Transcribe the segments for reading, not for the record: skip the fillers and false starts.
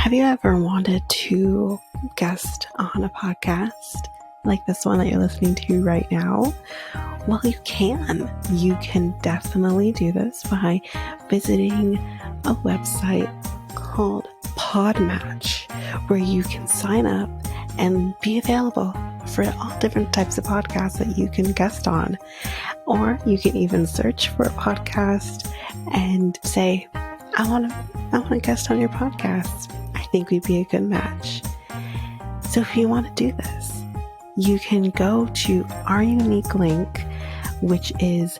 Have you ever wanted to guest on a podcast like this one that you're listening to right now? Well, you can. You can definitely do this by visiting a website called Podmatch, where you can sign up and be available for all different types of podcasts that you can guest on. Or you can even search for a podcast and say, I want to guest on your podcast. I think we'd be a good match. So if you want to do this, you can go to our unique link, which is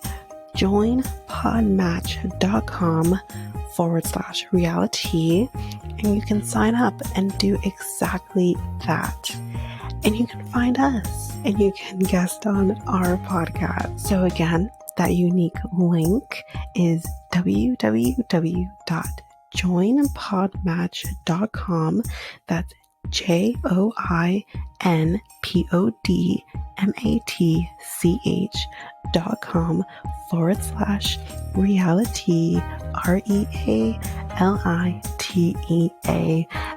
joinpodmatch.com/reality, and you can sign up and do exactly that. And you can find us and you can guest on our podcast. So again, that unique link is www.joinpodmatch.com. That's joinpodmatch.com/reality, REALITEA,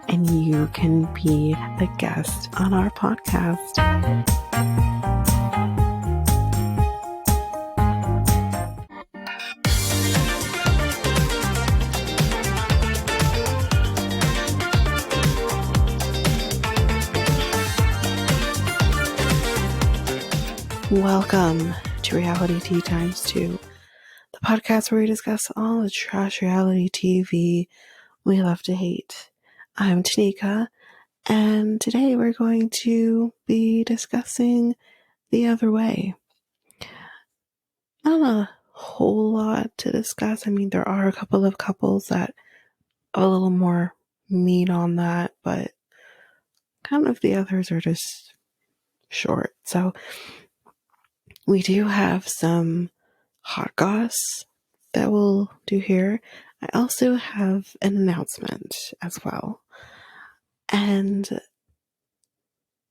and you can be a guest on our podcast. Welcome to Reality Tea Times 2, the podcast where we discuss all the trash reality TV we love to hate. I'm Tanika, and today we're going to be discussing The Other Way. Not a whole lot to discuss. I mean, there are a couple of couples that have a little more meat on that, but kind of the others are just short. So we do have some hot goss that we'll do here. I also have an announcement as well. And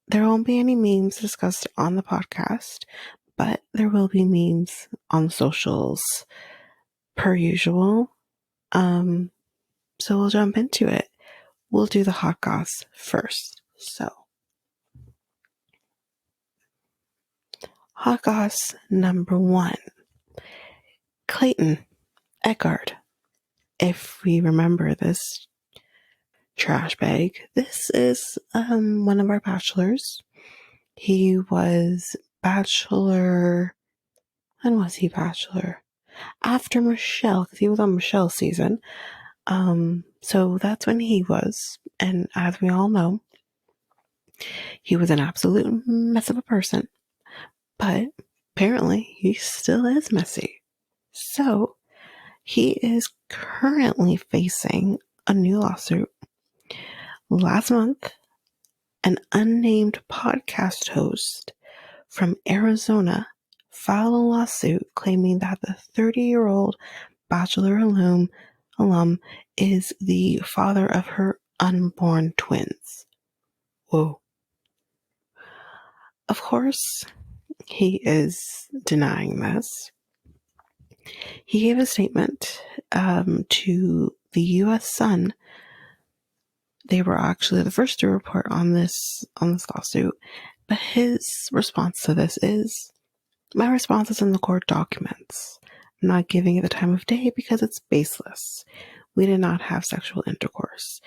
there won't be any memes discussed on the podcast, but there will be memes on socials per usual. So we'll jump into it. We'll do the hot goss first. So, hot goss number 1. Clayton Eckhart. If we remember this trash bag, this is one of our bachelors. He was bachelor. When was he bachelor? After Michelle, because he was on Michelle's season. So that's when he was. And as we all know, he was an absolute mess of a person. But apparently he still is messy. So he is currently facing a new lawsuit. Last month, an unnamed podcast host from Arizona filed a lawsuit claiming that the 30-year-old Bachelor alum is the father of her unborn twins. Whoa. Of course, he is denying this. He gave a statement to the U.S. Sun. They were actually the first to report on this lawsuit, but his response to this is, my response is in the court documents. I'm not giving it the time of day because it's baseless. We did not have sexual intercourse.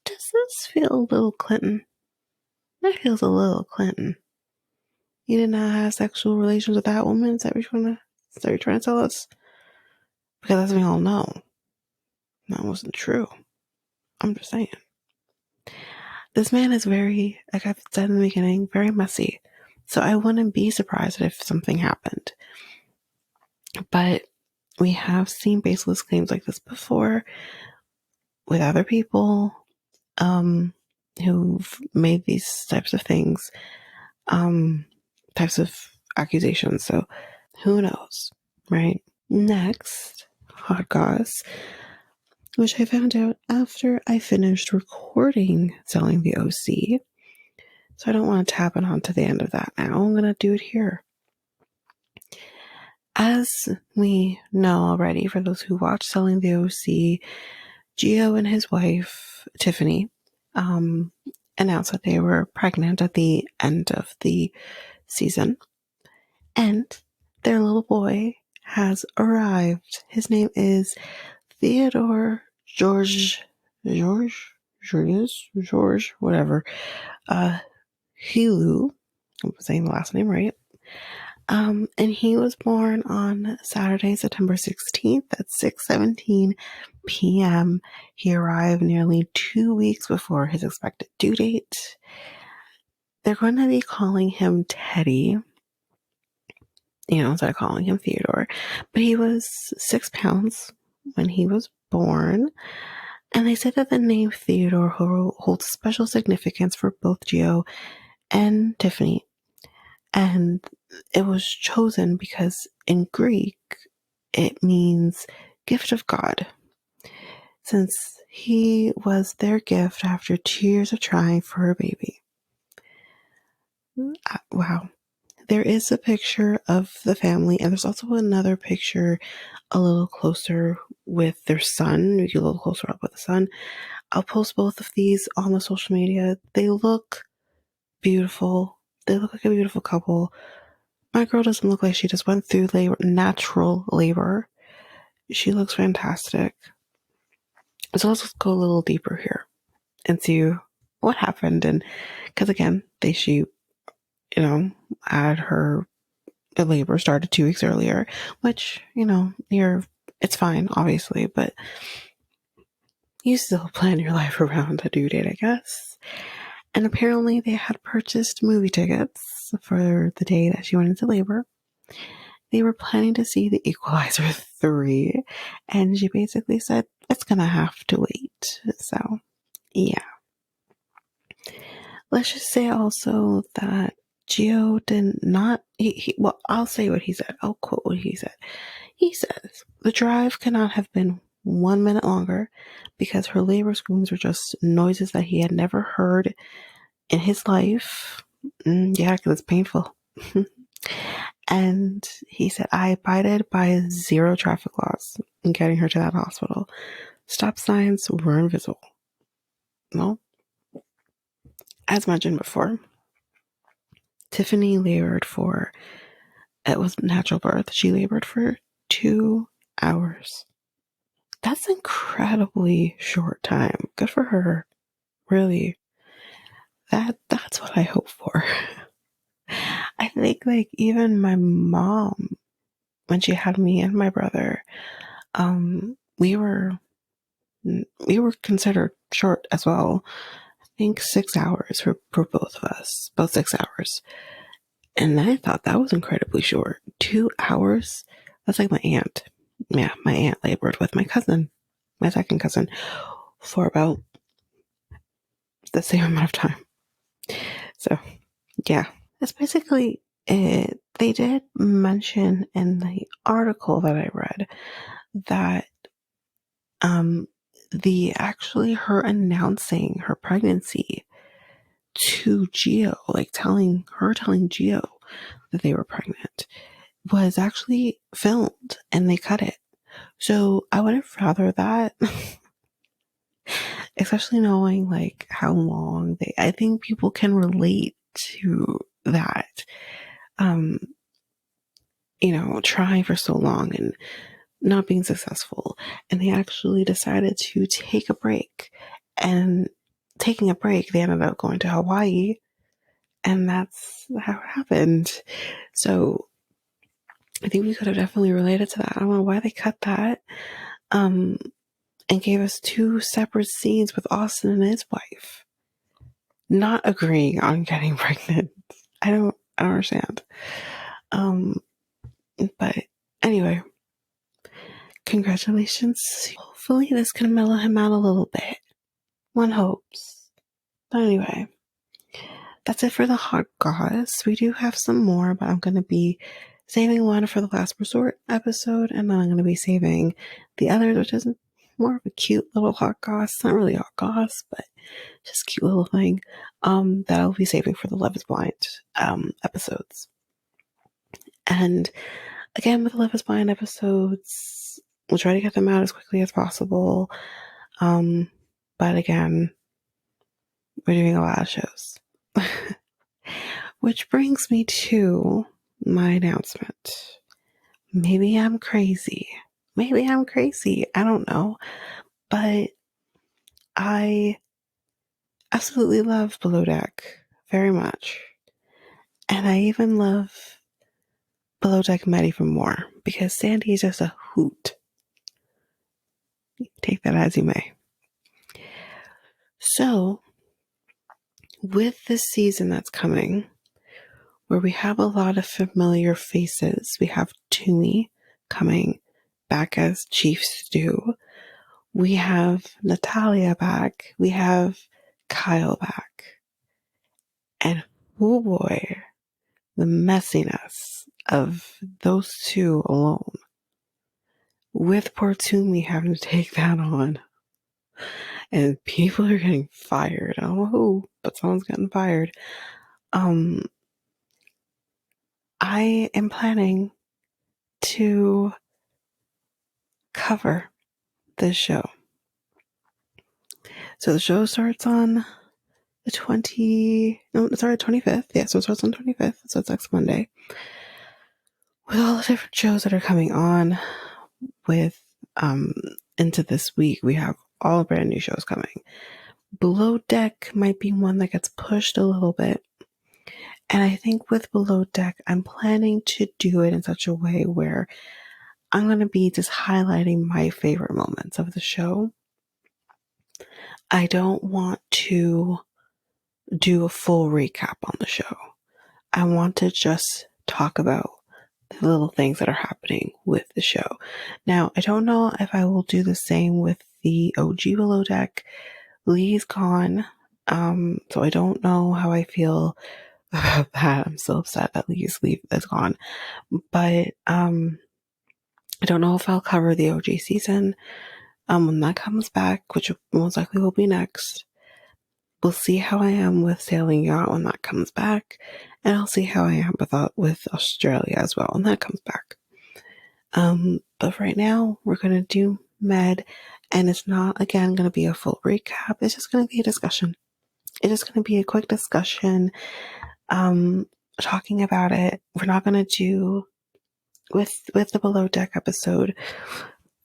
Does this feel a little Clinton? That feels a little Clinton. You did not have sexual relations with that woman? Is that what you're trying to tell us? Because as we all know, that wasn't true. I'm just saying. This man is very, like I've said in the beginning, very messy. So I wouldn't be surprised if something happened. But we have seen baseless claims like this before with other people who've made these types of things, types of accusations. So who knows, right? Next, hot goss, which I found out after I finished recording Selling the OC. So I don't want to tap it onto the end of that now. I'm going to do it here. As we know already, for those who watch Selling the OC, Gio and his wife, Tiffany, announced that they were pregnant at the end of the season. And their little boy has arrived. His name is Theodore George, whatever. Helu, I'm saying the last name right. And he was born on Saturday, September 16th at 6:17 p.m. He arrived nearly 2 weeks before his expected due date. They're going to be calling him Teddy, instead of calling him Theodore. But he was 6 pounds when he was born. And they said that the name Theodore holds special significance for both Gio and Tiffany. And it was chosen because in Greek, it means gift of God, since he was their gift after 2 years of trying for a baby. Wow. There is a picture of the family, and there's also another picture a little closer with their son. We get a little closer up with the son. I'll post both of these on the social media. They look beautiful. They look like a beautiful couple. My girl doesn't look like she just went through natural labor. She looks fantastic. So let's just go a little deeper here and see what happened. And because again, she had her labor started 2 weeks earlier, which, it's fine, obviously, but you still plan your life around the due date, I guess. And apparently they had purchased movie tickets for the day that she went into labor. They were planning to see The Equalizer 3, and she basically said, it's gonna have to wait. So, yeah. Let's just say also that Gio did not, well, I'll say what he said. I'll quote what he said. He says, the drive could not have been 1 minute longer because her labor screams were just noises that he had never heard in his life. Yeah, because it's painful. And he said, I abided by 0 traffic laws in getting her to that hospital. Stop signs were invisible. Well, as mentioned before, Tiffany labored it was natural birth. She labored for 2 hours. That's incredibly short time. Good for her. Really. That's what I hope for. I think even my mom, when she had me and my brother, we were considered short as well. I think 6 hours for both of us, both 6 hours. And I thought that was incredibly short. 2 hours? That's like my aunt. Yeah, my aunt labored with my cousin, my second cousin, for about the same amount of time. So, yeah. That's basically it. They did mention in the article that I read that her announcing her pregnancy to Gio, telling Gio that they were pregnant, was actually filmed and they cut it. So I would have rather that, especially knowing how long I think people can relate to that. Trying for so long and not being successful. And they actually decided to take a break. And taking a break, they ended up going to Hawaii. And that's how it happened. So I think we could have definitely related to that. I don't know why they cut that. And gave us 2 separate scenes with Austin and his wife not agreeing on getting pregnant. I don't understand. But anyway, congratulations. Hopefully this can mellow him out a little bit. One hopes. But anyway, that's it for the hot goss. We do have some more, but I'm going to be saving one for the last resort episode, and then I'm going to be saving the other, which is more of a cute little hot goss. It's not really hot goss, but just a cute little thing that I'll be saving for the Love is Blind episodes. And again, with the Love is Blind episodes, we'll try to get them out as quickly as possible. But again, We're doing a lot of shows. Which brings me to my announcement. Maybe I'm crazy. I don't know. But I absolutely love Below Deck very much. And I even love Below Deck Med even more because Sandy is just a hoot. Take that as you may. So, with this season that's coming, where we have a lot of familiar faces, we have Toomey coming back as Chief Stew. We have Natalia back. We have Kyle back. And oh boy, the messiness of those two alone, with poor Toomey having to take that on. And people are getting fired. I don't know who, but someone's getting fired. I am planning to cover this show. So the show starts on the 25th. Yeah, so it starts on the 25th. So it's next Monday. With all the different shows that are coming on with into this week, we have all brand new shows coming. Below Deck might be one that gets pushed a little bit. And I think with Below Deck, I'm planning to do it in such a way where I'm going to be just highlighting my favorite moments of the show. I don't want to do a full recap on the show. I want to just talk about the little things that are happening with the show. Now, I don't know if I will do the same with the OG Below Deck. Lee's gone, so I don't know how I feel about that. I'm still upset that Lee's is gone. But I don't know if I'll cover the OG season when that comes back, which most likely will be next. We'll see how I am with Sailing Yacht when that comes back, and I'll see how I am with Australia as well when that comes back. But right now, we're going to do Med, and it's not, again, going to be a full recap. It's just going to be a discussion. It's just going to be a quick discussion, talking about it. We're not going to do, with the Below Deck episode,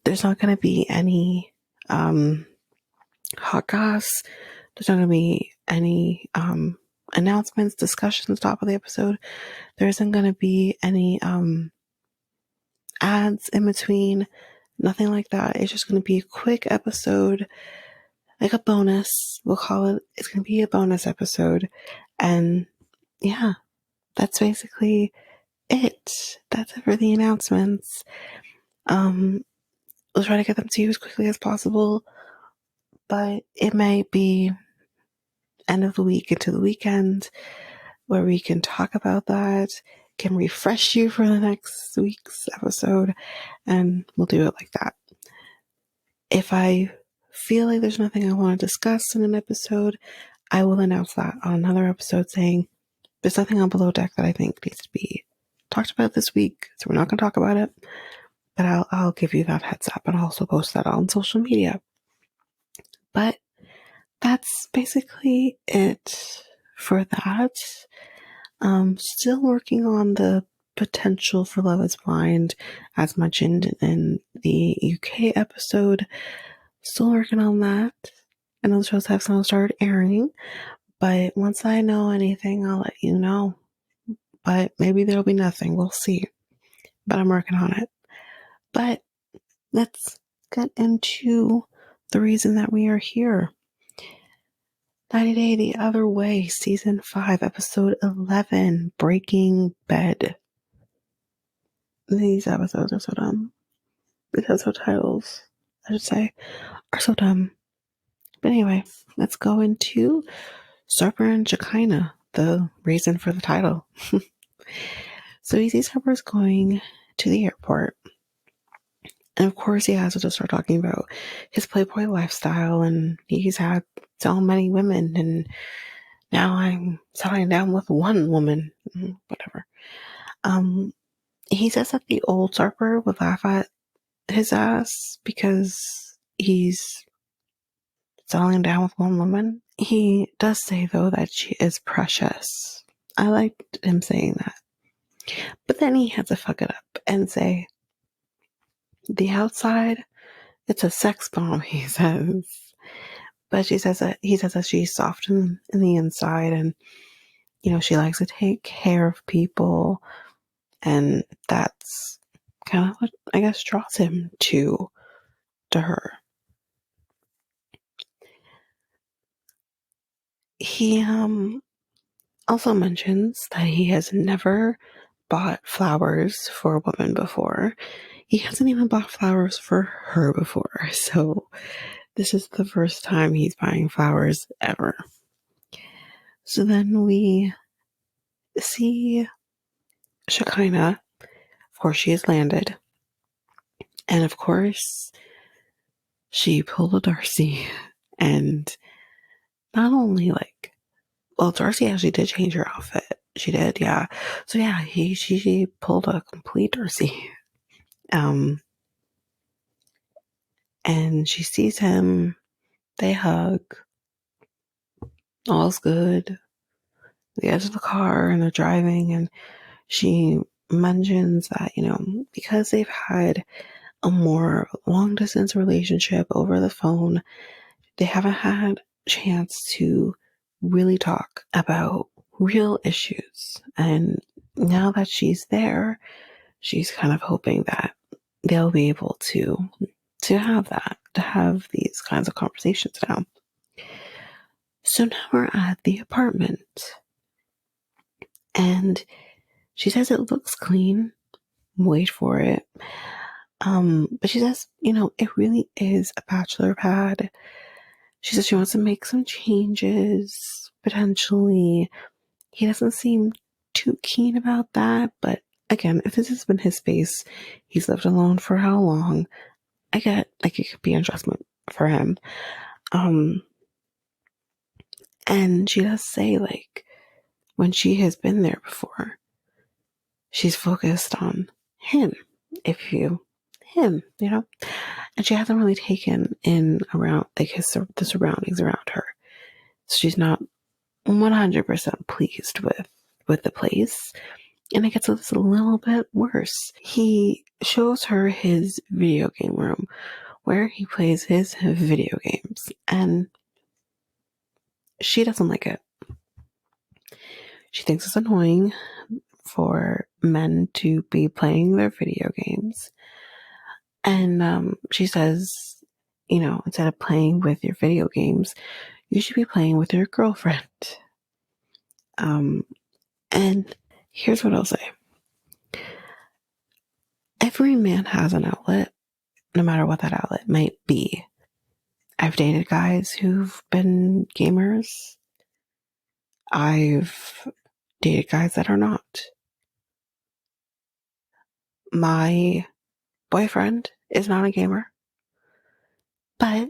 there's not going to be any hot goss. There's not going to be any announcements, discussions top of the episode. There isn't going to be any ads in between. Nothing like that. It's just going to be a quick episode, like a bonus. We'll call it. It's going to be a bonus episode. And yeah, that's basically it. That's it for the announcements. We'll try to get them to you as quickly as possible, but it may be end of the week into the weekend where we can talk about that, can refresh you for the next week's episode, and we'll do it like that. If I feel like there's nothing I want to discuss in an episode, I will announce that on another episode saying there's nothing on Below Deck that I think needs to be talked about this week, so we're not going to talk about it, but I'll give you that heads up, and I'll also post that on social media. But that's basically it for that. Still working on the potential for Love is Blind, as mentioned in the UK episode. Still working on that. I know the shows have some started airing, but once I know anything, I'll let you know. But maybe there'll be nothing. We'll see. But I'm working on it. But let's get into the reason that we are here. 90 Day the Other Way, Season 5, Episode 11, Breaking Bed. These episodes are so dumb. These episode titles, I should say, are so dumb. But anyway, let's go into Sarper and Shekinah, the reason for the title. So he sees Sarper's going to the airport. And of course he has to just start talking about his Playboy lifestyle, and he's had so many women, and now I'm settling down with one woman. Whatever. He says that the old Sarper would laugh at his ass because he's settling down with one woman. He does say, though, that she is precious. I liked him saying that. But then he had to fuck it up and say, the outside, it's a sex bomb, he says. But he says that she's soft in the inside, and, she likes to take care of people. And that's kind of what, I guess, draws him to her. He also mentions that he has never bought flowers for a woman before. He hasn't even bought flowers for her before. So this is the first time he's buying flowers ever. So then we see Shekinah. Of course, she has landed. And of course, she pulled a Darcy. And not only Darcy actually did change her outfit. She did, yeah. So yeah, she pulled a complete Darcy. And she sees him. They hug. All's good. They get to the car and they're driving, and she mentions that, because they've had a more long distance relationship over the phone, they haven't had a chance to really talk about real issues. And now that she's there, she's kind of hoping that they'll be able to have these kinds of conversations now. So now we're at the apartment, and she says it looks clean. Wait for it. But she says, it really is a bachelor pad. She says she wants to make some changes, potentially. He doesn't seem too keen about that, but again, if this has been his space, he's lived alone for how long? I get, it could be an adjustment for him. And she does say, when she has been there before, she's focused on him, him, and she hasn't really taken in around, the surroundings around her. So she's not 100% pleased with the place. And it gets a little bit worse. He shows her his video game room where he plays his video games, and she doesn't like it. She thinks it's annoying for men to be playing their video games. And she says, instead of playing with your video games, you should be playing with your girlfriend. And here's what I'll say. Every man has an outlet, no matter what that outlet might be. I've dated guys who've been gamers. I've dated guys that are not. My boyfriend is not a gamer, but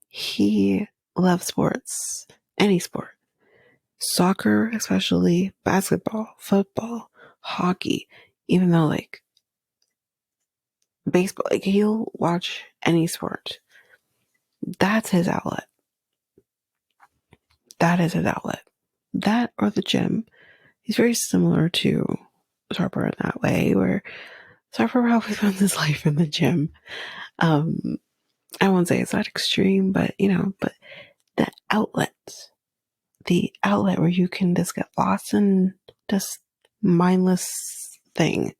he loves sports, any sport. Soccer, especially, basketball, football, hockey, even though baseball, he'll watch any sport. That's his outlet. That is his outlet. That or the gym. He's very similar to Sarper in that way, where Sarper probably spends his life in the gym. I won't say it's that extreme, but but the outlet where you can just get lost in just mindless thing.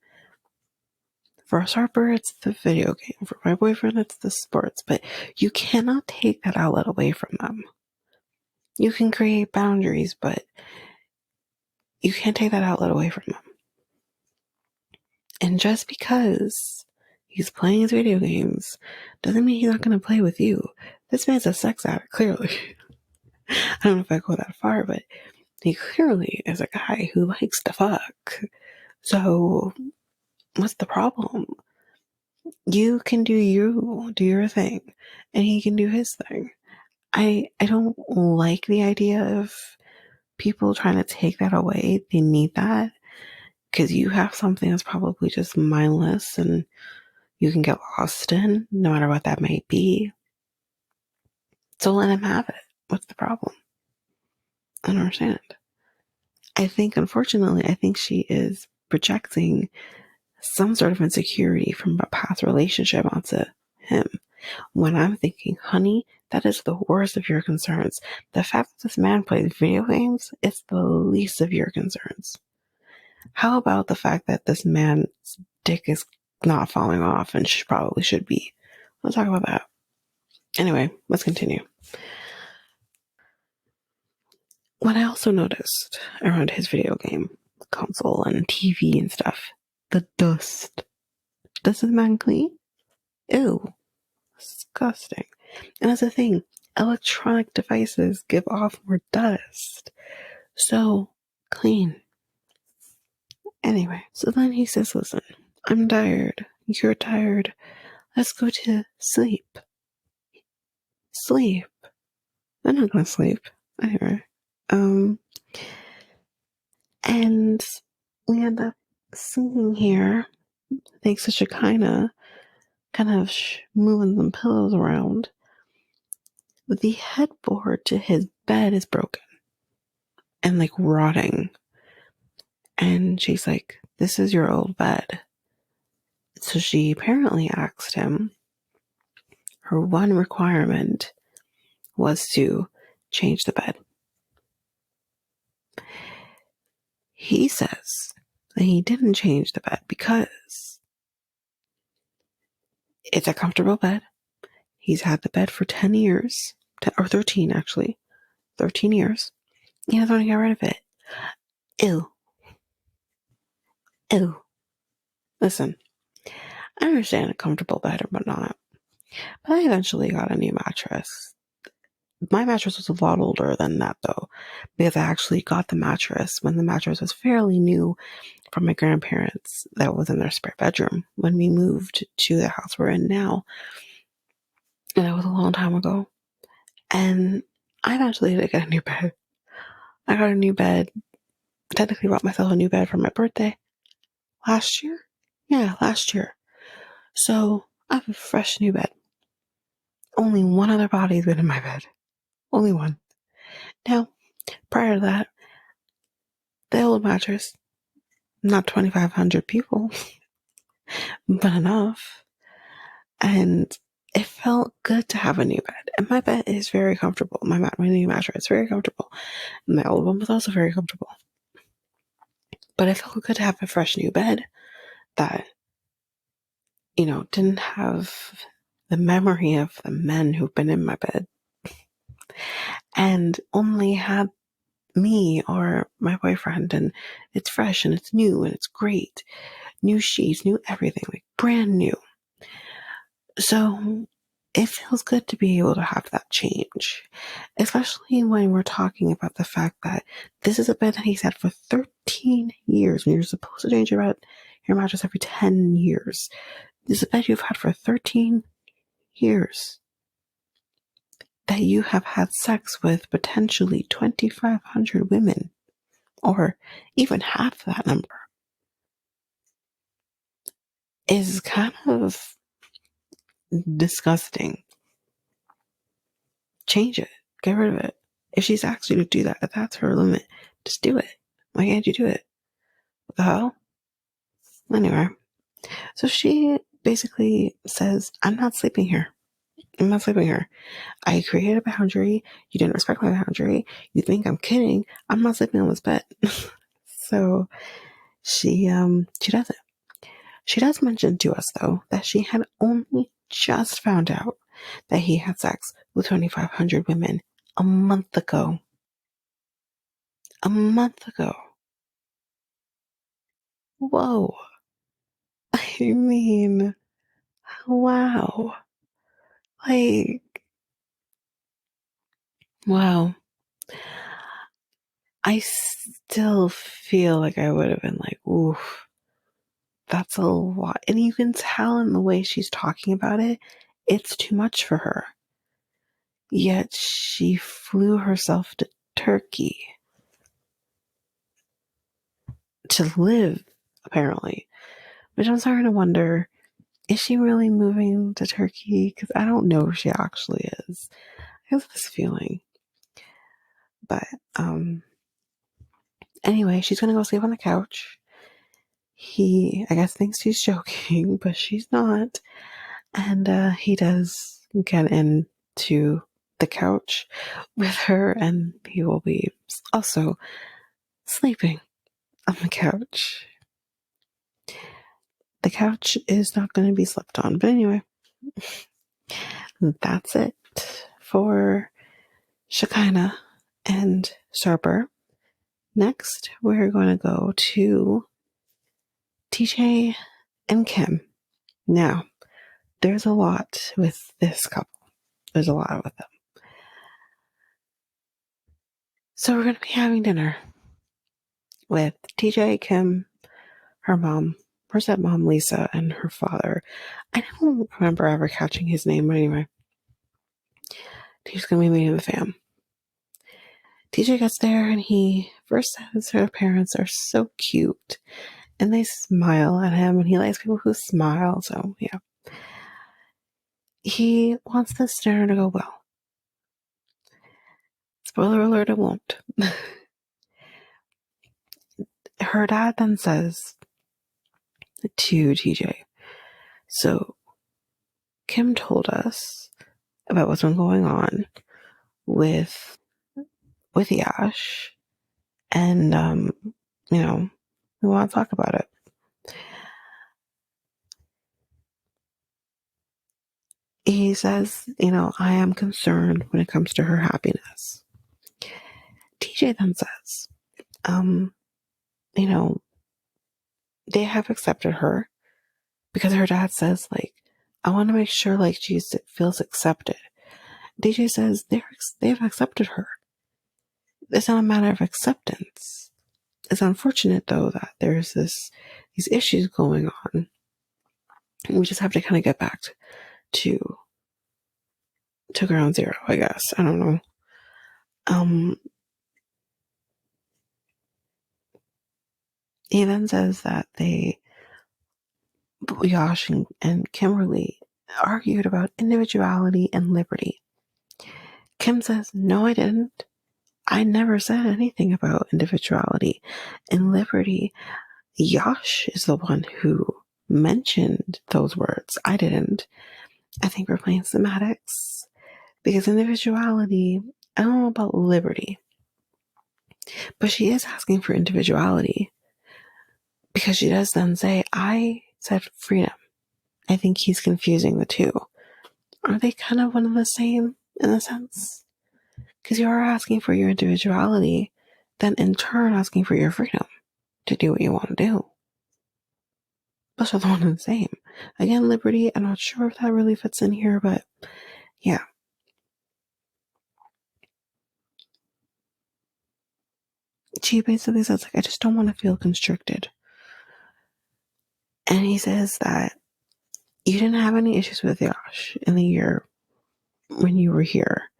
For Sarper, it's the video game. For my boyfriend, it's the sports. But you cannot take that outlet away from them. You can create boundaries, but you can't take that outlet away from them. And just because he's playing his video games doesn't mean he's not going to play with you. This man's a sex addict, clearly. I don't know if I go that far, but he clearly is a guy who likes to fuck. So what's the problem? You can do your thing, and he can do his thing. I don't like the idea of people trying to take that away. They need that because you have something that's probably just mindless and you can get lost in, no matter what that might be. So let him have it. What's the problem? I don't understand. I think, unfortunately, she is projecting some sort of insecurity from a past relationship onto him. When I'm thinking, honey, that is the worst of your concerns. The fact that this man plays video games is the least of your concerns. How about the fact that this man's dick is not falling off and probably should be? We'll talk about that. Anyway, let's continue. What I also noticed around his video game console and TV and stuff, the dust. Does this man clean? Ew. Disgusting. And that's the thing, electronic devices give off more dust. So, clean. Anyway, so then he says, listen, I'm tired. You're tired. Let's go to sleep. Sleep. I'm not gonna sleep. Anyway. And we end up singing here, thanks to Shekinah, kind of moving some pillows around. The headboard to his bed is broken and like rotting. And she's like, this is your old bed. So she apparently asked him, her one requirement was to change the bed. He says that he didn't change the bed because it's a comfortable bed. He's had the bed for 10 years, or 13 actually, 13 years. He doesn't want to get rid of it. Ew. Ew. Listen, I understand a comfortable bed or whatnot, but I eventually got a new mattress. My mattress was a lot older than that though, because I actually got the mattress when the mattress was fairly new from my grandparents that was in their spare bedroom when we moved to the house we're in now. And that was a long time ago. And I eventually did get a new bed. I got a new bed, technically bought myself a new bed for my birthday last year. Yeah, last year. So I have a fresh new bed. Only one other body's been in my bed. Only one. Now, prior to that, the old mattress, not 2,500 people, but enough. And it felt good to have a new bed. And my bed is very comfortable. My new mattress is very comfortable. My old one was also very comfortable. But it felt good to have a fresh new bed that, didn't have the memory of the men who've been in my bed and only had me or my boyfriend, and it's fresh and it's new and it's great. New sheets, new everything, like brand new. So it feels good to be able to have that change, especially when we're talking about the fact that this is a bed that he's had for 13 years when you're supposed to change your mattress every 10 years. This is a bed you've had for 13 years that you have had sex with potentially 2,500 women, or even half that number, is kind of disgusting. Change it. Get rid of it. If she's asked you to do that, if that's her limit, just do it. Why can't you do it? What the hell? Anyway, so she basically says, I'm not sleeping here. I'm not sleeping here. I created a boundary. You didn't respect my boundary. You think I'm kidding. I'm not sleeping on this bed. So she does it. She does mention to us, though, that she had only just found out that he had sex with 2,500 women a month ago. A month ago. Whoa. I mean, wow. Like, wow. I still feel like I would have been like, oof, that's a lot. And you can tell in the way she's talking about it, it's too much for her. Yet she flew herself to Turkey to live, apparently. Which I'm starting to wonder, is she really moving to Turkey? Because I don't know if she actually is. I have this feeling. But anyway, she's gonna go sleep on the couch. He, I guess, thinks she's joking, but she's not. And he does get into the couch with her, and he will be also sleeping on the couch. The couch is not going to be slept on. But anyway, that's it for Shekinah and Sarper. Next, we're going to go to TJ and Kim. Now, there's a lot with this couple. There's a lot with them. So we're going to be having dinner with TJ, Kim, her mom, her stepmom, Lisa, and her father. I don't remember ever catching his name, but anyway. He's going to be meeting the fam. TJ gets there and he first says her parents are so cute. And they smile at him, and he likes people who smile, so yeah. He wants this dinner to go well. Spoiler alert, it won't. Her dad then says to TJ, so Kim told us about what's been going on with Yash, and we want to talk about it. He says, I am concerned when it comes to her happiness. TJ then says, they have accepted her because her dad says, I want to make sure, she feels accepted. DJ says they've accepted her. It's not a matter of acceptance. It's unfortunate, though, that there's these issues going on. We just have to kind of get back to ground zero, I guess. I don't know. He then says that Yash and Kimberly argued about individuality and liberty. Kim says, no, I didn't. I never said anything about individuality and liberty. Yash is the one who mentioned those words. I didn't. I think we're playing semantics because individuality, I don't know about liberty, but she is asking for individuality because she does then say, I said freedom. I think he's confusing the two. Are they kind of one and the same in a sense? Because you are asking for your individuality, then in turn asking for your freedom to do what you want to do. Those are the one and the same. Again, liberty, I'm not sure if that really fits in here, but yeah. She basically says, I just don't want to feel constricted. And he says that you didn't have any issues with Yash in the year when you were here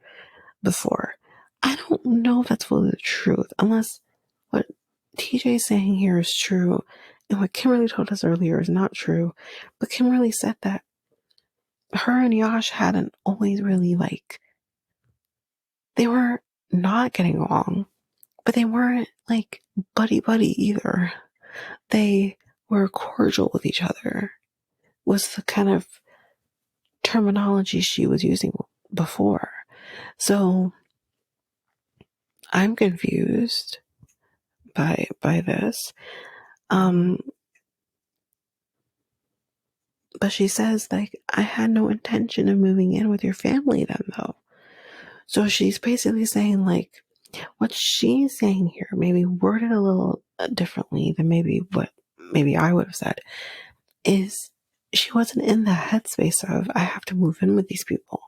before. I don't know if that's fully the truth, unless what TJ is saying here is true, and what Kimberly told us earlier is not true. But Kimberly said that her and Yash hadn't always really, they were not getting along, but they weren't, buddy-buddy either. They were cordial with each other, was the kind of terminology she was using before. So I'm confused by this. But she says, I had no intention of moving in with your family then, though. So she's basically saying, what she's saying here, maybe worded a little differently than maybe what I would have said, is she wasn't in the headspace of, I have to move in with these people.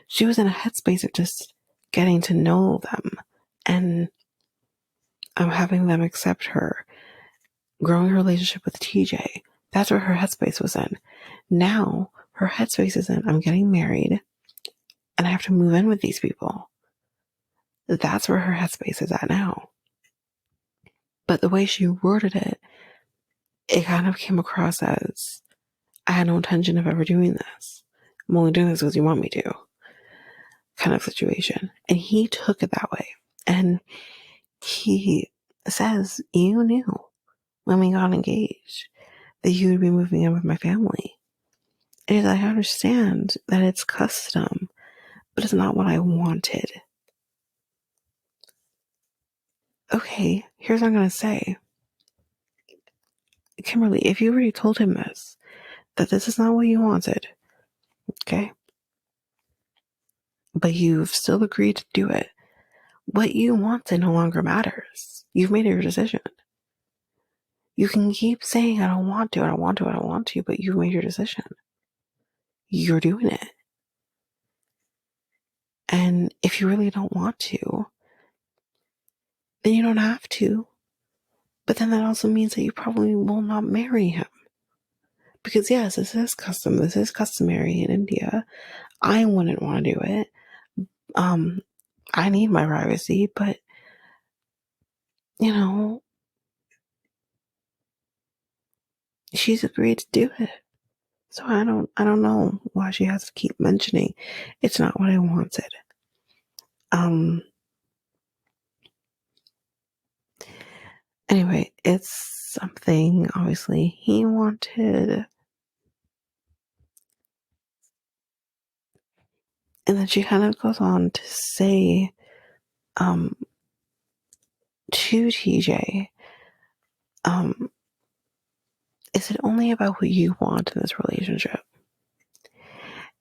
She was in a headspace of just getting to know them and having them accept her, growing her relationship with TJ. That's where her headspace was in. Now, her headspace is in, I'm getting married and I have to move in with these people. That's where her headspace is at now. But the way she worded it, it kind of came across as, I had no intention of ever doing this. I'm only doing this because you want me to. kind of situation. And he took it that way. And he says, you knew when we got engaged that you would be moving in with my family. And I understand that it's custom, but it's not what I wanted. Okay, here's what I'm going to say. Kimberly, if you already told him this, that this is not what you wanted, okay? But you've still agreed to do it. What you wanted no longer matters. You've made your decision. You can keep saying, I don't want to, I don't want to, I don't want to, but you've made your decision. You're doing it. And if you really don't want to, then you don't have to. But then that also means that you probably will not marry him. Because yes, this is custom. This is customary in India. I wouldn't want to do it. I need my privacy, but you know, she's agreed to do it. So I don't know why she has to keep mentioning it's not what I wanted. Anyway, it's something obviously he wanted. And then she kind of goes on to say, to TJ, is it only about what you want in this relationship?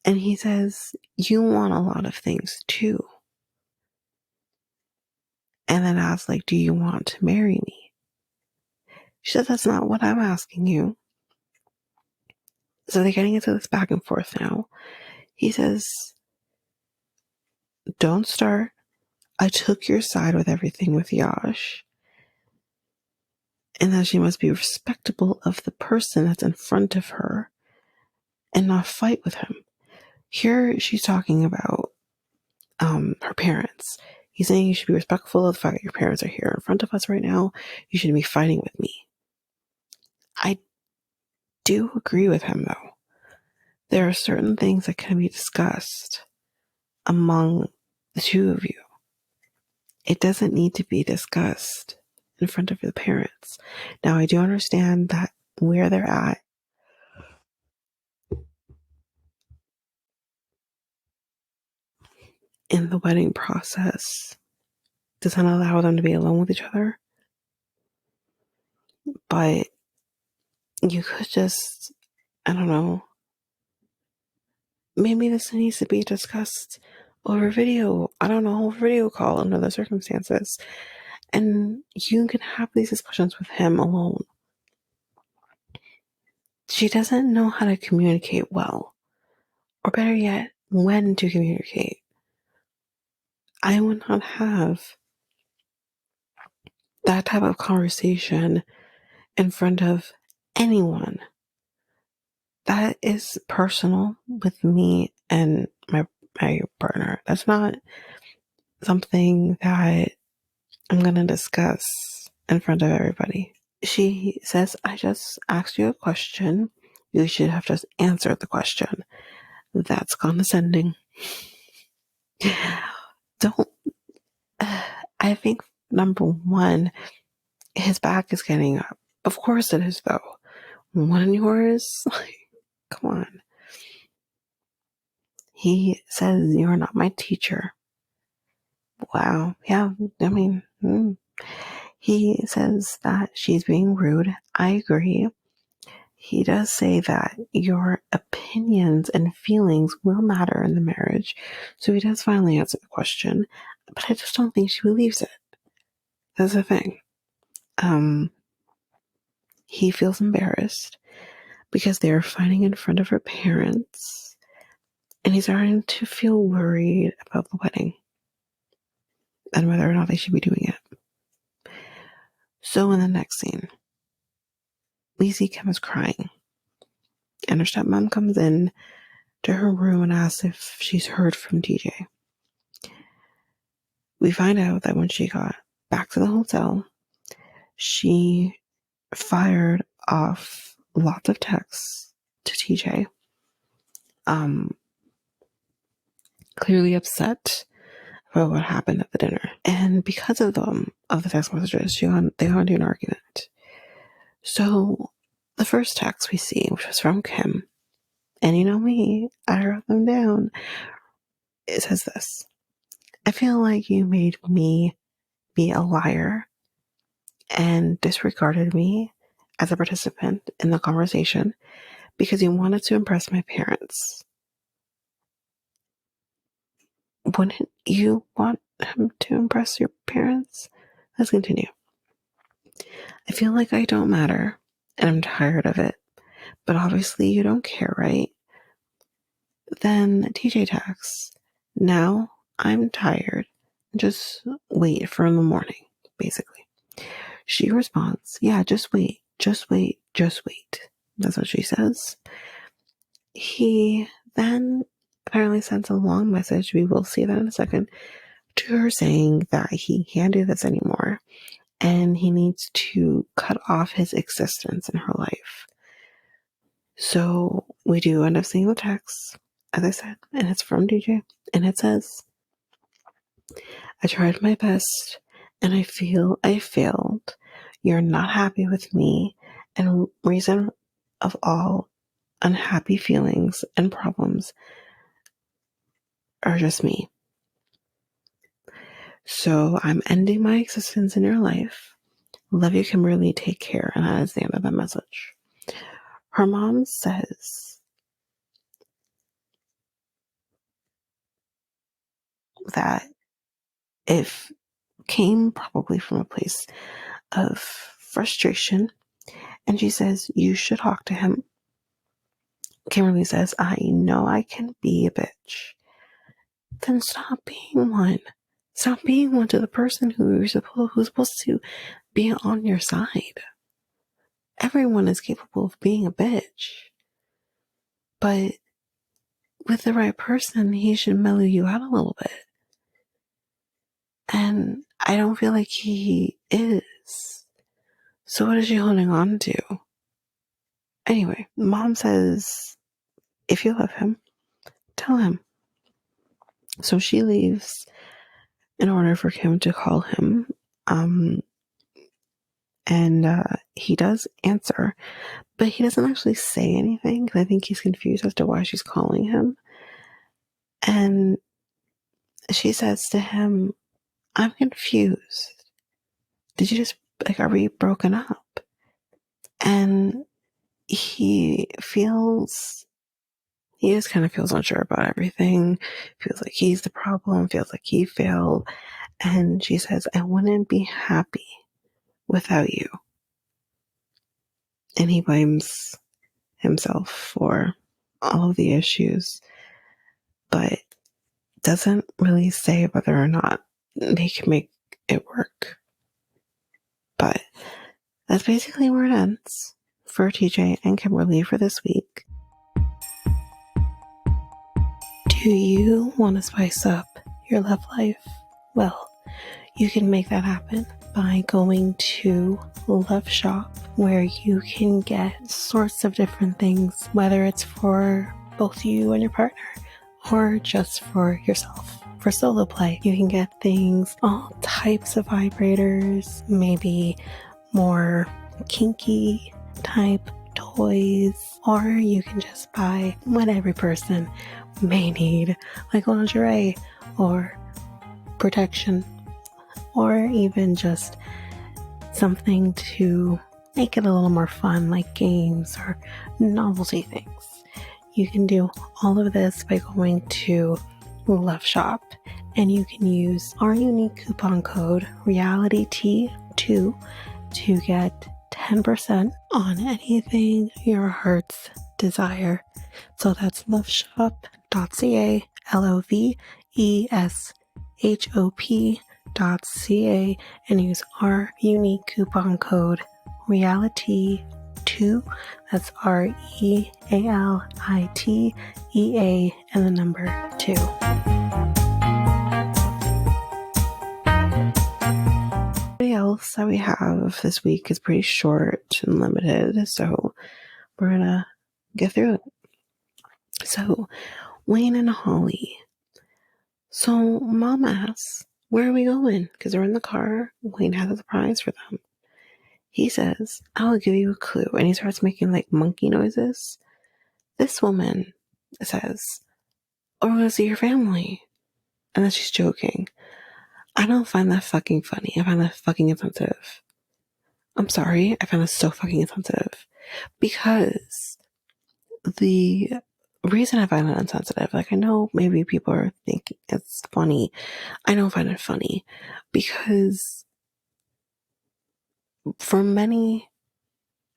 And he says, you want a lot of things too. And then asks, like, do you want to marry me? She said, that's not what I'm asking you. So they're getting into this back and forth now. He says, don't start. I took your side with everything with Yash. And that she must be respectable of the person that's in front of her and not fight with him. Here she's talking about her parents. He's saying you should be respectful of the fact that your parents are here in front of us right now. You shouldn't be fighting with me. I do agree with him, though. There are certain things that can be discussed among the two of you. It doesn't need to be discussed in front of the parents. Now, I do understand that where they're at in the wedding process doesn't allow them to be alone with each other. But you could just, I don't know, maybe this needs to be discussed over video. I don't know, over video call under the circumstances. And you can have these discussions with him alone. She doesn't know how to communicate well. Or better yet, when to communicate. I would not have that type of conversation in front of anyone. That is personal with me and my partner. That's not something that I'm going to discuss in front of everybody. She says, I just asked you a question. You should have just answered the question. That's condescending. Don't. I think, number one, his back is getting up. Of course it is, though. One yours? Like, come on. He says, you're not my teacher. Wow. Yeah, I mean, he says that she's being rude. I agree. He does say that your opinions and feelings will matter in the marriage. So he does finally answer the question. But I just don't think she believes it. That's the thing. He feels embarrassed because they're fighting in front of her parents. And he's starting to feel worried about the wedding and whether or not they should be doing it. So in the next scene, we see Kim is crying. And her stepmom comes in to her room and asks if she's heard from TJ. We find out that when she got back to the hotel, she fired off lots of texts to TJ, clearly upset about what happened at the dinner. And because of the text messages, they got into an argument. So the first text we see, which was from Kim, and you know me, I wrote them down. It says this: I feel like you made me be a liar and disregarded me as a participant in the conversation because you wanted to impress my parents. Wouldn't you want him to impress your parents? Let's continue. I feel like I don't matter and I'm tired of it, but obviously you don't care, right? Then TJ texts, now I'm tired. Just wait for in the morning, basically. She responds, yeah, just wait, just wait, just wait. That's what she says. He then apparently sends a long message, we will see that in a second, to her saying that he can't do this anymore and he needs to cut off his existence in her life. So we do end up seeing the text, as I said, and it's from DJ, and it says, I tried my best and I feel I failed. You're not happy with me, and reason of all unhappy feelings and problems are just me. So I'm ending my existence in your life. Love you, Kimberly. Take care. And that is the end of the message. Her mom says that it came probably from a place of frustration. And she says, you should talk to him. Kimberly says, I know I can be a bitch. Then stop being one. Stop being one to the person who's supposed to be on your side. Everyone is capable of being a bitch. But with the right person, he should mellow you out a little bit. And I don't feel like he is. So what is she holding on to? Anyway, mom says, if you love him, tell him. So she leaves in order for Kim to call him. And he does answer, but he doesn't actually say anything because I think he's confused as to why she's calling him. And she says to him, I'm confused. Did you just, are we broken up? And he just kind of feels unsure about everything. Feels like he's the problem, feels like he failed. And she says, I wouldn't be happy without you. And he blames himself for all of the issues, but doesn't really say whether or not they can make it work. But that's basically where it ends for TJ and Kimberly for this week. Do you want to spice up your love life? Well, you can make that happen by going to Love Shop, where you can get sorts of different things, whether it's for both you and your partner or just for yourself. For solo play, you can get things, all types of vibrators, maybe more kinky type toys, or you can just buy what every person may need, like lingerie or protection, or even just something to make it a little more fun, like games or novelty things. You can do all of this by going to Love Shop, and you can use our unique coupon code REALITYT2 to get 10% on anything your heart's desire. So that's loveshop.ca, LOVESHOP.ca, and use our unique coupon code REALITY2. That's REALITEA and the number 2. Everything else that we have this week is pretty short and limited, so we're gonna get through it. So Wayne and Holly So mom asks, where are we going? Because they're in the car. Wayne has a surprise for them. He says, I'll give you a clue. And he starts making like monkey noises. This woman says, oh, we're going to see your family. And then she's joking. I don't find that fucking funny. I find that fucking insensitive. I'm sorry. I find that so fucking insensitive. Because the reason I find it insensitive, like I know maybe people are thinking it's funny. I don't find it funny because for many,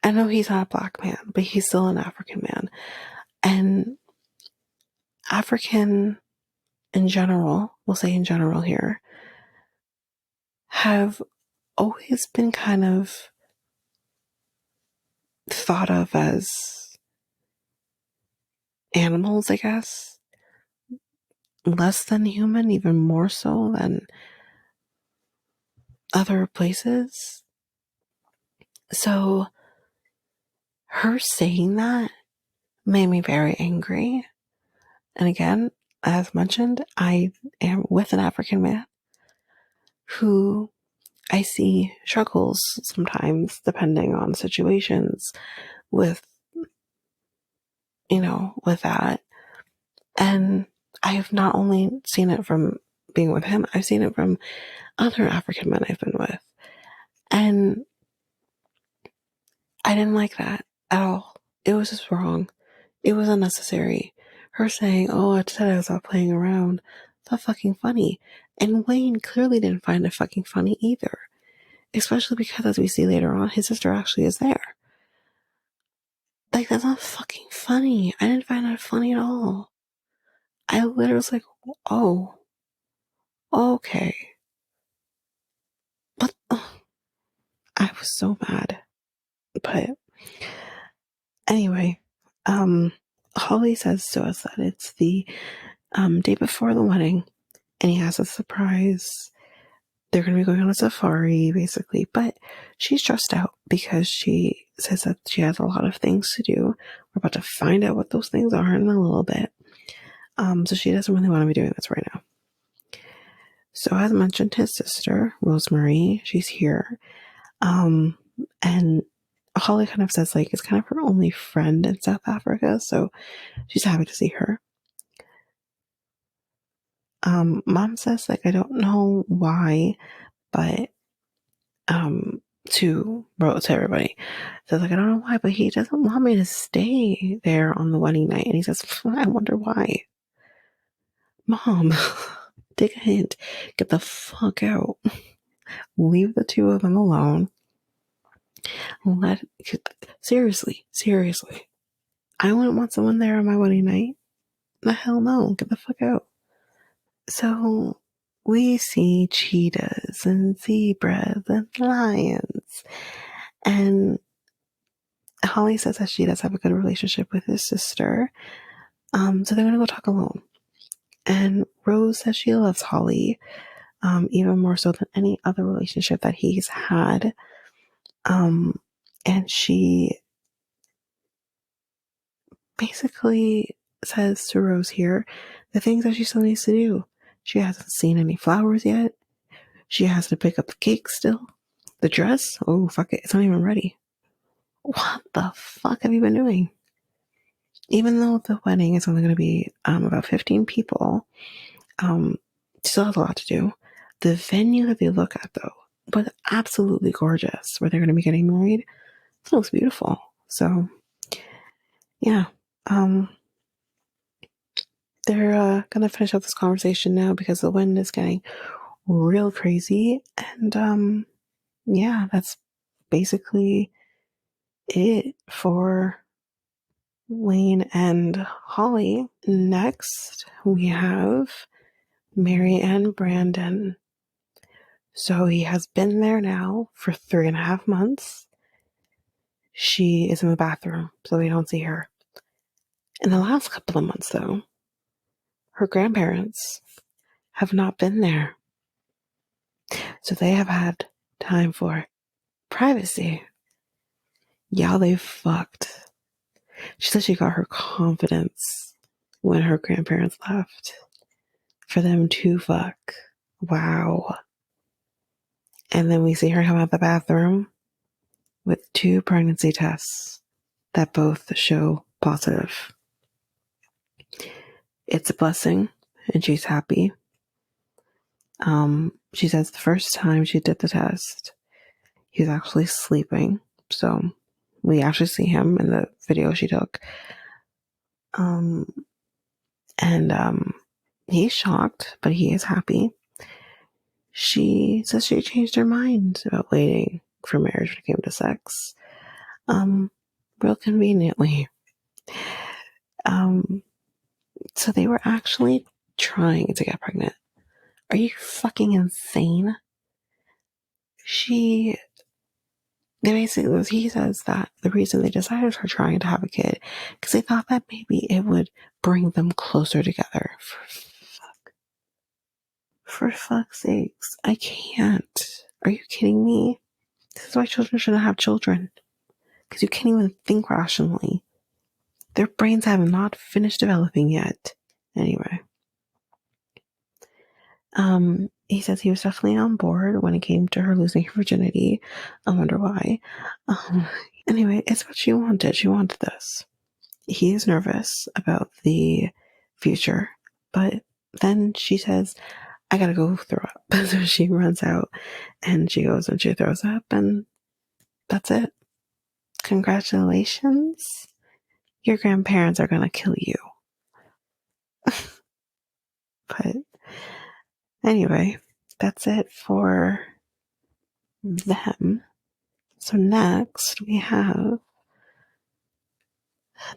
I know he's not a black man, but he's still an African man. And African in general, we'll say in general here, have always been kind of thought of as animals, I guess. Less than human, even more so than other places. So her saying that made me very angry. And again, as mentioned, I am with an African man who I see struggles sometimes, depending on situations, with, with that. And I have not only seen it from being with him, I've seen it from other African men I've been with. And I didn't like that at all. It was just wrong. It was unnecessary. Her saying, oh, I said I was out playing around. It's not fucking funny. And Wayne clearly didn't find it fucking funny either. Especially because, as we see later on, his sister actually is there. Like, that's not fucking funny. I didn't find that funny at all. I literally was like, oh, okay. But I was so mad. But anyway, Holly says to us that it's the day before the wedding, and he has a surprise. They're going to be going on a safari, basically, but she's stressed out because she says that she has a lot of things to do. We're about to find out what those things are in a little bit. So she doesn't really want to be doing this right now. So as mentioned, his sister, Rosemary, she's here. And Holly kind of says, like, it's kind of her only friend in South Africa, so she's happy to see her. Mom says, like, I don't know why, but to everybody. So like, I don't know why, but he doesn't want me to stay there on the wedding night. And he says, I wonder why. Mom, take a hint. Get the fuck out. Leave the two of them alone. Seriously. I wouldn't want someone there on my wedding night. The hell no. Get the fuck out. So we see cheetahs and zebras and lions. And Holly says that she does have a good relationship with his sister. So they're going to go talk alone. And Rose says she loves Holly, even more so than any other relationship that he's had. And she basically says to Rose here the things that she still needs to do. She hasn't seen any flowers yet. She has to pick up the cake still. The dress? Oh, fuck it. It's not even ready. What the fuck have you been doing? Even though the wedding is only going to be about 15 people, still has a lot to do. The venue that they look at, though, was absolutely gorgeous, where they're going to be getting married. It looks beautiful. So, yeah. They're going to finish up this conversation now because the wind is getting real crazy. And, yeah, that's basically it for Wayne and Holly. Next, we have Mary and Brandon. So he has been there now for 3.5 months. She is in the bathroom, so we don't see her. In the last couple of months, though, her grandparents have not been there. So they have had time for privacy. Y'all, they fucked. She said she got her confidence when her grandparents left. for them to fuck. Wow. And then we see her come out the bathroom with 2 pregnancy tests that both show positive. It's a blessing, and she's happy. She says the first time she did the test, he was actually sleeping. So we actually see him in the video she took. He's shocked, but he is happy. She says she changed her mind about waiting for marriage when it came to sex. Real conveniently. So they were actually trying to get pregnant. Are you fucking insane? He says that the reason they decided for trying to have a kid, because they thought that maybe it would bring them closer together. For fuck's sakes, I can't. Are you kidding me? This is why children shouldn't have children. Because you can't even think rationally. Their brains have not finished developing yet. Anyway. He says he was definitely on board when it came to her losing her virginity. I wonder why. Anyway, it's what she wanted. She wanted this. He is nervous about the future, but then she says, I gotta go throw up. So she runs out and she goes and she throws up, and that's it. Congratulations. Your grandparents are gonna kill you. But anyway, that's it for them. So next we have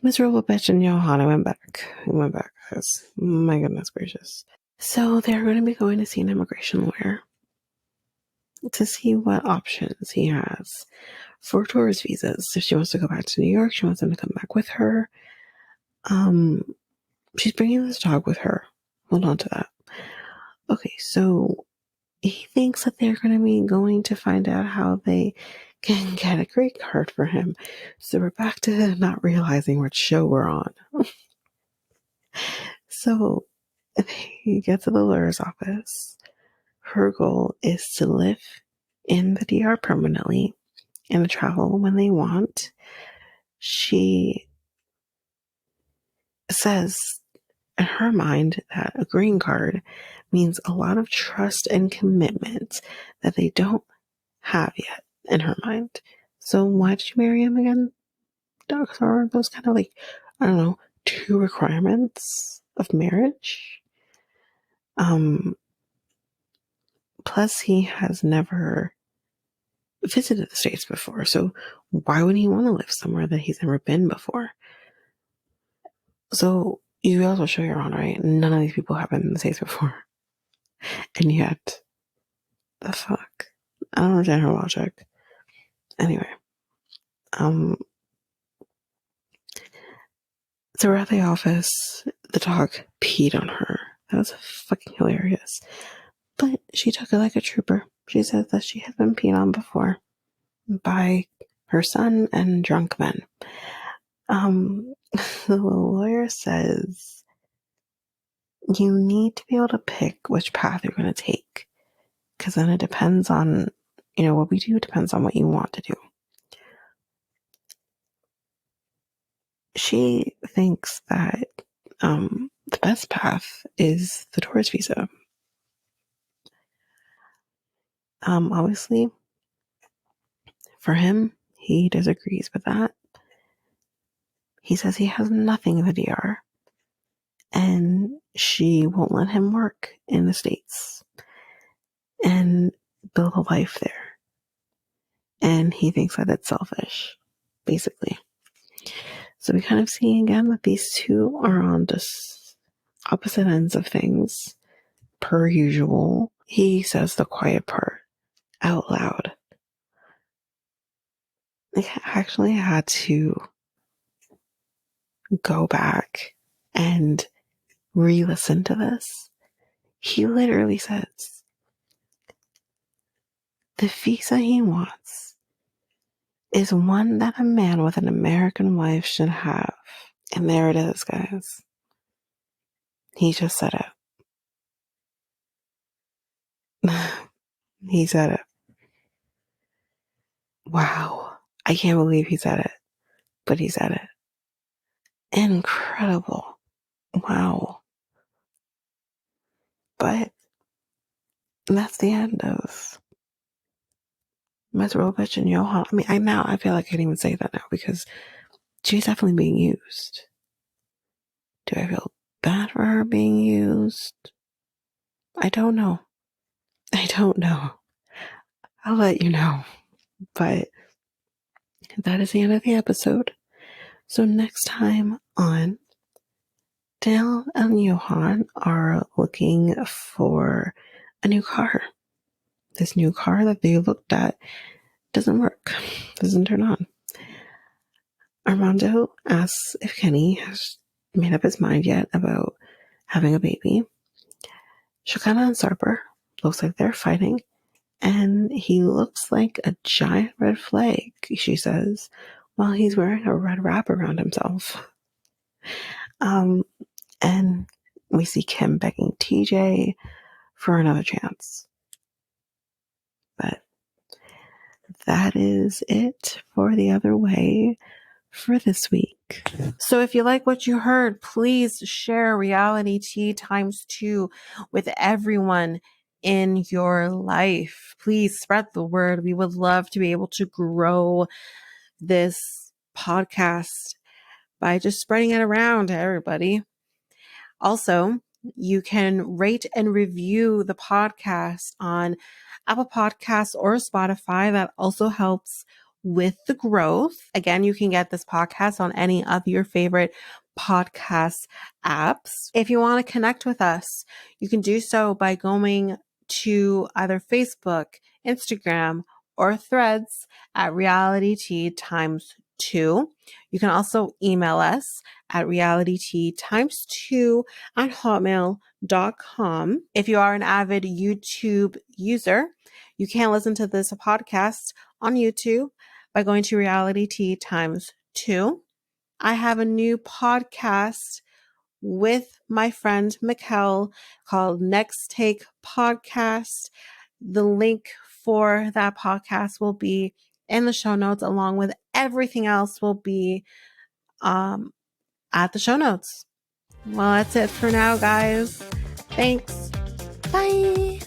miserable bitch and Yohan. I went back, guys. My goodness gracious. So they're going to be going to see an immigration lawyer to see what options he has for tourist visas. If she wants to go back to New York, she wants him to come back with her. She's bringing this dog with her. Hold on to that. Okay, so he thinks that they're going to be going to find out how they can get a green card for him. So we're back to not realizing what show we're on. So they get to the lawyer's office. Her goal is to live in the DR permanently and to travel when they want. She says in her mind that a green card means a lot of trust and commitment that they don't have yet in her mind. So why did you marry him again? Are those kind of like, I don't know, 2 requirements of marriage? Plus he has never visited the States before, so why would he want to live somewhere that he's never been before? So you also show your honor, right? None of these people have been in the States before. And yet, the fuck? I don't understand her logic. Anyway. So we're at the office. The dog peed on her. That was fucking hilarious. But she took it like a trooper. She said that she had been peed on before by her son and drunk men. The lawyer says you need to be able to pick which path you're going to take, because then it depends on, what we do depends on what you want to do. She thinks that the best path is the tourist visa. Obviously, for him, he disagrees with that. He says he has nothing in the DR, and she won't let him work in the States and build a life there. And he thinks that it's selfish, basically. So we kind of see again that these two are on just opposite ends of things, per usual. He says the quiet part out loud. I actually had to go back and re-listen to this. He literally says the visa he wants is one that a man with an American wife should have. And there it is, guys. He just said it. He said it. Wow. I can't believe he said it, but he said it. Incredible. Wow. But that's the end of Ms. Robich and Yohan. I mean, I feel like I can't even say that now because she's definitely being used. Do I feel bad for her being used? I don't know. I'll let you know. But that is the end of the episode. So next time on, Danielle and Yohan are looking for a new car. This new car that they looked at doesn't work, doesn't turn on. Armando asks if Kenny has made up his mind yet about having a baby. Shekinah and Sarper looks like they're fighting, and he looks like a giant red flag, she says, while he's wearing a red wrap around himself. And we see Kim begging TJ for another chance. But that is it for The Other Way for this week. So if you like what you heard, please share Reality Tea ×2 with everyone in your life. Please spread the word. We would love to be able to grow this podcast by just spreading it around to everybody. Also, you can rate and review the podcast on Apple Podcasts or Spotify. That also helps with the growth. Again, you can get this podcast on any of your favorite podcast apps. If you want to connect with us, you can do so by going to either Facebook, Instagram, or Threads at Reality Tea ×2. You can also email us at realitytea2@hotmail.com. If you are an avid YouTube user, you can listen to this podcast on YouTube by going to Reality Tea ×2. I have a new podcast with my friend Mikkel called Next Take Podcast. The link for that podcast will be in the show notes, along with everything else will be at the show notes. Well, that's it for now, guys. Thanks. Bye.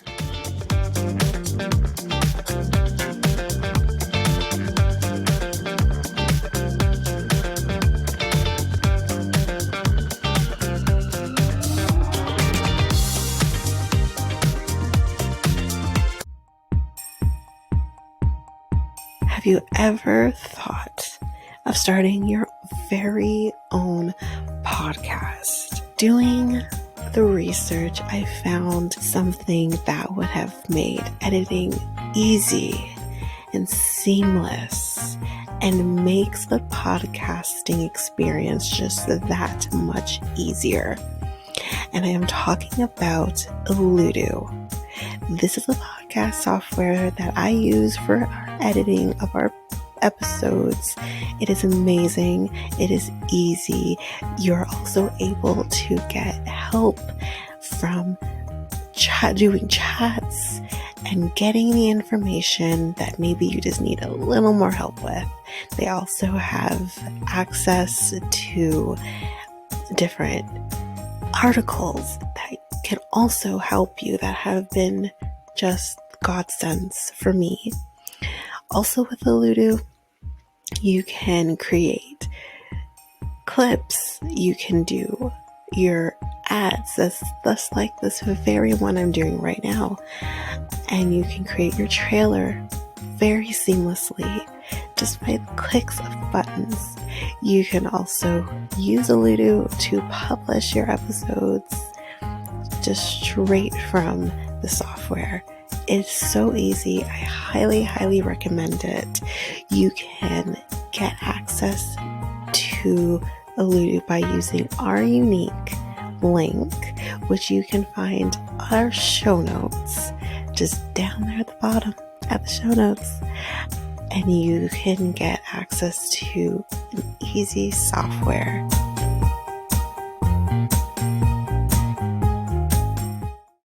Have you ever thought of starting your very own podcast? Doing the research, I found something that would have made editing easy and seamless and makes the podcasting experience just that much easier. And I am talking about Ludo. This is a podcast software that I use for our editing of our episodes. It is amazing. It is easy. You're also able to get help from doing chats and getting the information that maybe you just need a little more help with. They also have access to different articles that can also help you that have been just godsends for me. Also with the Ludo, you can create clips. You can do your ads, that's like this very one I'm doing right now. And you can create your trailer very seamlessly just by the clicks of buttons. You can also use a Ludo to publish your episodes just straight from the software. It's so easy. I highly, highly recommend it. You can get access to a Ludo by using our unique link, which you can find on our show notes, just down there at the bottom at the show notes. And you can get access to an easy software